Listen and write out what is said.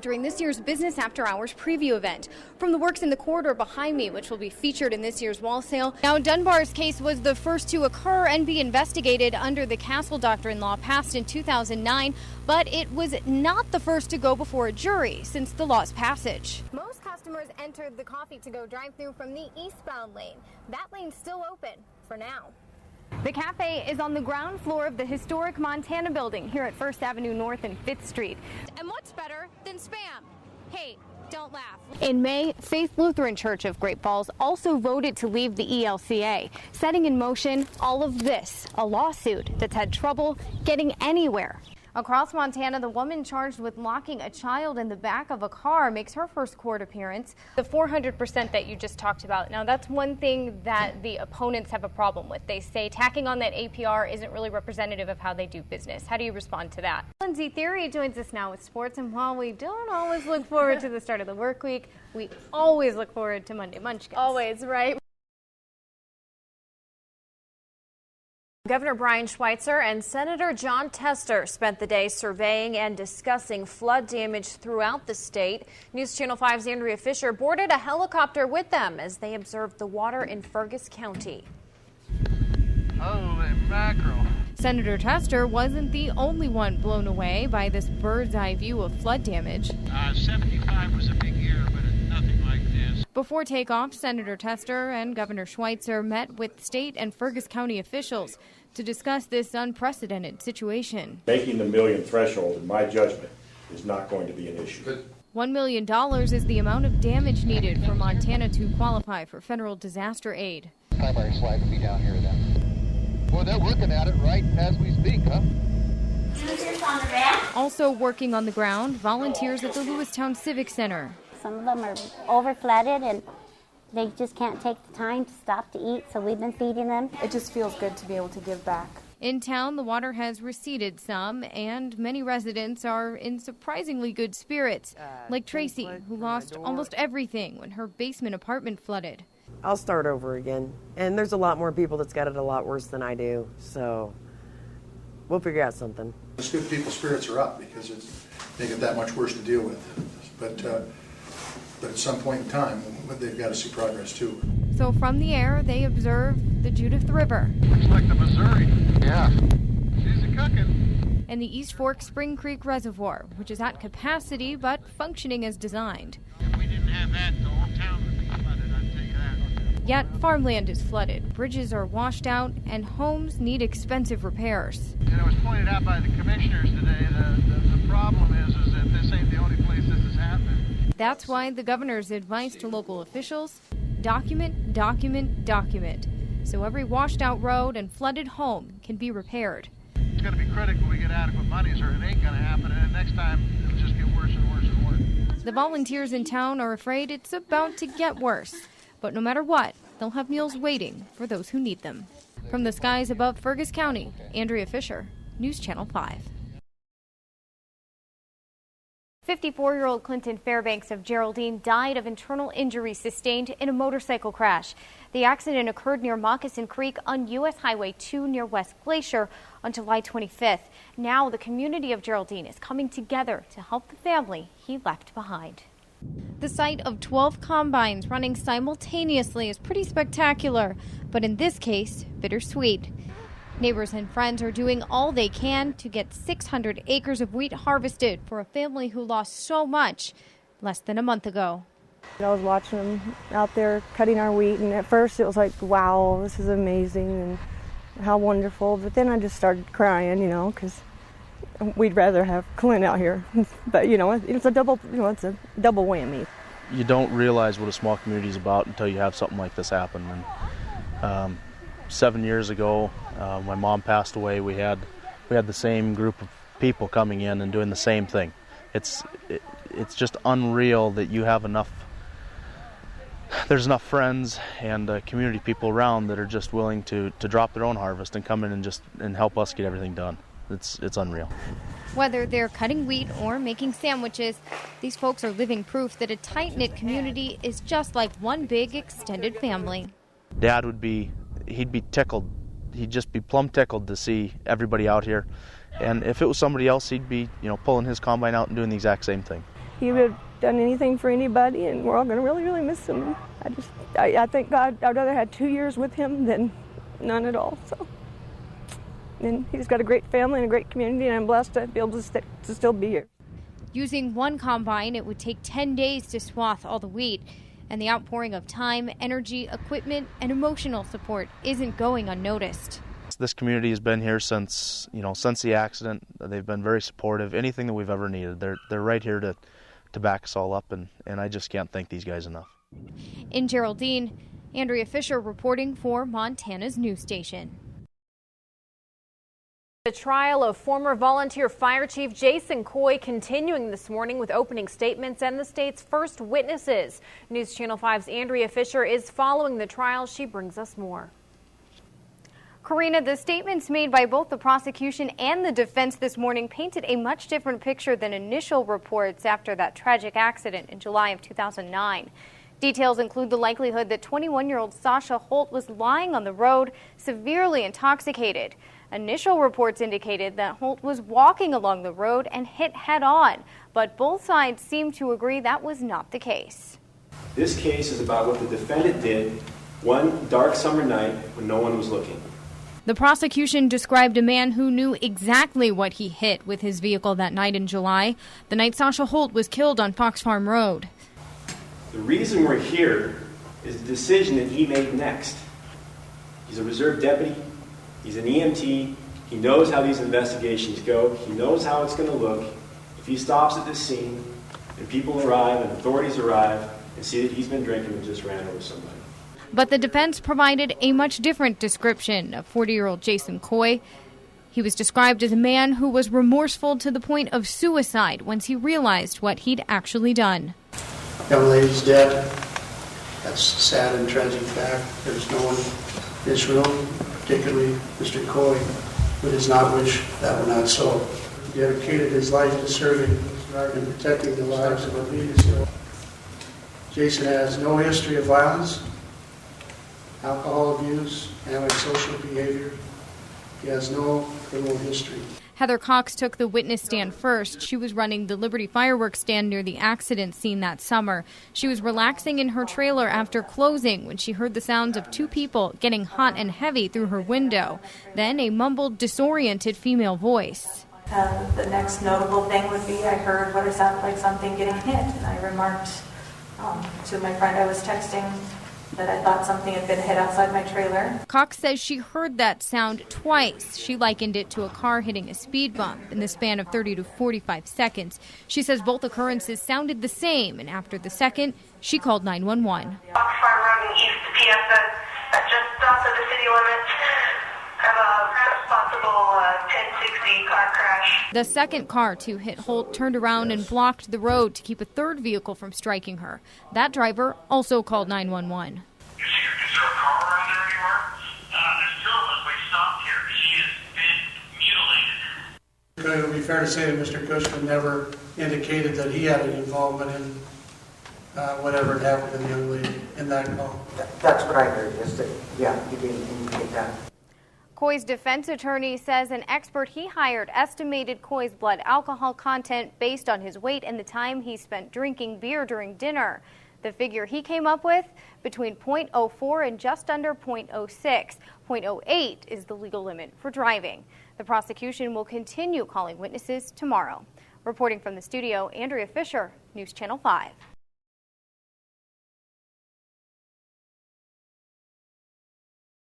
During this year's Business After Hours preview event. From the works in the corridor behind me, which will be featured in this year's wall sale. Now, Dunbar's case was the first to occur and be investigated under the Castle Doctrine law passed in 2009, but it was not the first to go before a jury since the law's passage. Most customers entered the coffee to-go drive-thru from the eastbound lane. That lane's still open for now. The cafe is on the ground floor of the historic Montana building here at 1st Avenue North and 5th Street. And what's better than spam? Hey, don't laugh. In May, Faith Lutheran Church of Great Falls also voted to leave the ELCA, setting in motion all of this, a lawsuit that's had trouble getting anywhere. Across Montana, the woman charged with locking a child in the back of a car makes her first court appearance. The 400% that you just talked about, now that's one thing that the opponents have a problem with. They say tacking on that APR isn't really representative of how they do business. How do you respond to that? Lindsay Theory joins us now with sports, and while we don't always look forward to the start of the work week, we always look forward to Monday Munchkins. Always, right? Governor Brian Schweitzer and Senator Jon Tester spent the day surveying and discussing flood damage throughout the state. News Channel 5's Andrea Fisher boarded a helicopter with them as they observed the water in Fergus County. Holy mackerel. Senator Tester wasn't the only one blown away by this bird's eye view of flood damage. 75 was a big year, but nothing like this. Before takeoff, Senator Tester and Governor Schweitzer met with state and Fergus County officials to discuss this unprecedented situation. Making the million threshold, in my judgment, is not going to be an issue. $1 million is the amount of damage needed for Montana to qualify for federal disaster aid. Primary slide will be down here then. Boy, they're working at it right as we speak, huh? Also working on the ground, volunteers at the Lewistown Civic Center. Some of them are over-flooded and they just can't take the time to stop to eat, so we've been feeding them. It just feels good to be able to give back. In town, the water has receded some, and many residents are in surprisingly good spirits, like Tracy, who lost almost everything when her basement apartment flooded. I'll start over again, and there's a lot more people that's got it a lot worse than I do, so we'll figure out something. It's good people's spirits are up because it's make it that much worse to deal with, but at some point in time, they've got to see progress too. So from the air, they observe the Judith River. Looks like the Missouri. Yeah. She's a-cookin'. And the East Fork Spring Creek Reservoir, which is at capacity but functioning as designed. If we didn't have that, the whole town would be flooded, I'd tell you that. Yet farmland is flooded, bridges are washed out, and homes need expensive repairs. And it was pointed out by the commissioners today that the problem is that this ain't the only place this is happening. That's why the governor's advice to local officials: document, document, document, so every washed-out road and flooded home can be repaired. It's going to be critical we get adequate monies or it ain't going to happen, and next time it'll just get worse and worse and worse. The volunteers in town are afraid it's about to get worse, but no matter what, they'll have meals waiting for those who need them. From the skies above Fergus County, Andrea Fisher, News Channel 5. 54-year-old Clinton Fairbanks of Geraldine died of internal injuries sustained in a motorcycle crash. The accident occurred near Moccasin Creek on U.S. Highway 2 near West Glacier on July 25th. Now the community of Geraldine is coming together to help the family he left behind. The sight of 12 combines running simultaneously is pretty spectacular, but in this case, bittersweet. Neighbors and friends are doing all they can to get 600 acres of wheat harvested for a family who lost so much less than a month ago. I was watching them out there cutting our wheat, and at first it was like, wow, this is amazing and how wonderful. But then I just started crying, because we'd rather have Clint out here. But, it's a double whammy. You don't realize what a small community is about until you have something like this happen. And 7 years ago, my mom passed away. We had the same group of people coming in and doing the same thing. It's just unreal that you have enough. There's enough friends and community people around that are just willing to drop their own harvest and come in and help us get everything done. It's unreal. Whether they're cutting wheat or making sandwiches, these folks are living proof that a tight-knit community is just like one big extended family. Dad he'd be tickled. He'd just be plumb tickled to see everybody out here. And if it was somebody else, he'd be, pulling his combine out and doing the exact same thing. he would have done anything for anybody, and we're all going to really, really miss him. I thank God I'd rather had 2 years with him than none at all. So, and he's got a great family and a great community, and I'm blessed to be able to still be here. Using one combine, it would take 10 days to swath all the wheat, and the outpouring of time, energy, equipment, and emotional support isn't going unnoticed. This community has been here since the accident. They've been very supportive. Anything that we've ever needed, they're right here to back us all up, and I just can't thank these guys enough. In Geraldine, Andrea Fisher reporting for Montana's news station. The trial of former volunteer fire chief Jason Coy continuing this morning with opening statements and the state's first witnesses. News Channel 5's Andrea Fisher is following the trial. She brings us more. Karina, the statements made by both the prosecution and the defense this morning painted a much different picture than initial reports after that tragic accident in July of 2009. Details include the likelihood that 21-year-old Sasha Holt was lying on the road, severely intoxicated. Initial reports indicated that Holt was walking along the road and hit head-on, but both sides seem to agree that was not the case. This case is about what the defendant did one dark summer night when no one was looking. The prosecution described a man who knew exactly what he hit with his vehicle that night in July, the night Sasha Holt was killed on Fox Farm Road. The reason we're here is the decision that he made next. He's a reserve deputy. He's an EMT. He knows how these investigations go. He knows how it's going to look. If he stops at this scene and people arrive and authorities arrive and see that he's been drinking and just ran over somebody. But the defense provided a much different description of 40-year-old Jason Coy. He was described as a man who was remorseful to the point of suicide once he realized what he'd actually done. Young lady's dead. That's a sad and tragic fact. There's no one in this room, particularly Mr. Coy, who does not wish that were not so. He dedicated his life to serving and protecting the lives of our leaders. Jason has no history of violence, alcohol abuse, antisocial behavior. He has no criminal history. Heather Cox took the witness stand first. She was running the Liberty fireworks stand near the accident scene that summer. She was relaxing in her trailer after closing when she heard the sounds of two people getting hot and heavy through her window. Then a mumbled, disoriented female voice. The next notable thing would be I heard what it sounded like something getting hit, and I remarked to my friend I was texting that I thought something had been hit outside my trailer. Cox says she heard that sound twice. She likened it to a car hitting a speed bump in the span of 30 to 45 seconds. She says both occurrences sounded the same, and after the second, she called 911. Fox Farm Road and East Piazza, just south of the city limits, have a possible 1060 car crash. The second car to hit Holt turned around and blocked the road to keep a third vehicle from striking her. That driver also called 911. Is there a car around there anywhere? There's two of us. We stopped here. She has been mutilated. It would be fair to say that Mr. Cushman never indicated that he had any involvement in whatever had happened to the young lady in that call. That's what I heard, is that, yeah, he didn't indicate that. Coy's defense attorney says an expert he hired estimated Coy's blood alcohol content based on his weight and the time he spent drinking beer during dinner. The figure he came up with, between 0.04 and just under 0.06. 0.08 is the legal limit for driving. The prosecution will continue calling witnesses tomorrow. Reporting from the studio, Andrea Fisher, News Channel 5.